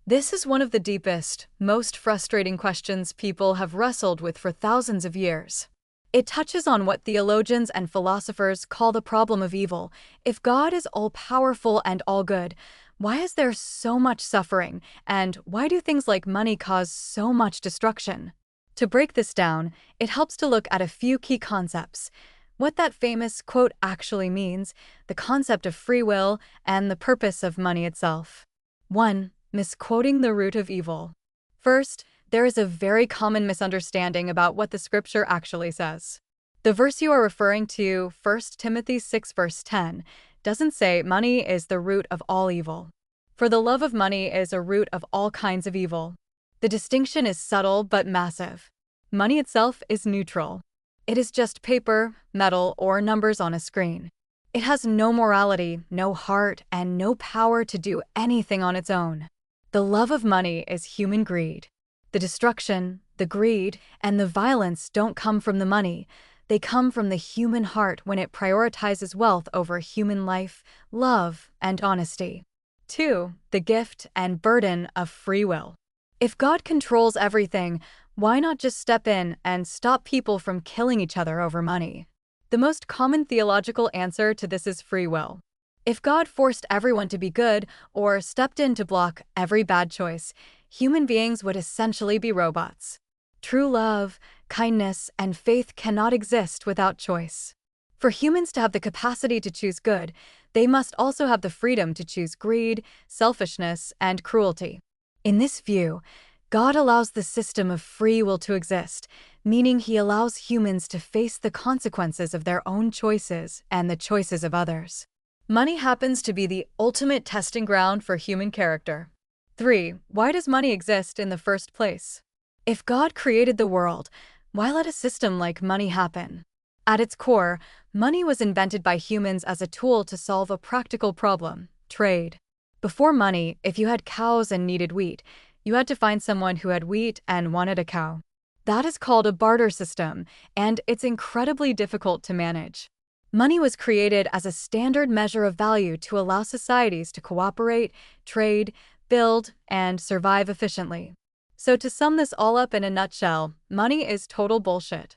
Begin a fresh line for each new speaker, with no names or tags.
This is one of the deepest, most frustrating questions people have wrestled with for thousands of years. It touches on what theologians and philosophers call the problem of evil. If God is all-powerful and all-good, why is there so much suffering, and why do things like money cause so much destruction? To break this down, it helps to look at a few key concepts. What that famous quote actually means, the concept of free will, and the purpose of money itself. 1. Misquoting the root of evil. First, there is a very common misunderstanding about what the scripture actually says. The verse you are referring to, 1 Timothy 6 verse 10, doesn't say money is the root of all evil. For the love of money is a root of all kinds of evil. The distinction is subtle but massive. Money itself is neutral. It is just paper, metal, or numbers on a screen. It has no morality, no heart, and no power to do anything on its own. The love of money is human greed. The destruction, the greed, and the violence don't come from the money. They come from the human heart when it prioritizes wealth over human life, love, and honesty. 2. The gift and burden of free will. If God controls everything, why not just step in and stop people from killing each other over money? The most common theological answer to this is free will. If God forced everyone to be good or stepped in to block every bad choice, human beings would essentially be robots. True love, kindness, and faith cannot exist without choice. For humans to have the capacity to choose good, they must also have the freedom to choose greed, selfishness, and cruelty. In this view, God allows the system of free will to exist, meaning He allows humans to face the consequences of their own choices and the choices of others. Money happens to be the ultimate testing ground for human character. 3. Why does money exist in the first place? If God created the world, why let a system like money happen? At its core, money was invented by humans as a tool to solve a practical problem: trade. Before money, if you had cows and needed wheat, you had to find someone who had wheat and wanted a cow. That is called a barter system, and it's incredibly difficult to manage. Money was created as a standard measure of value to allow societies to cooperate, trade, build, and survive efficiently. So to sum this all up in a nutshell, money is total bullshit.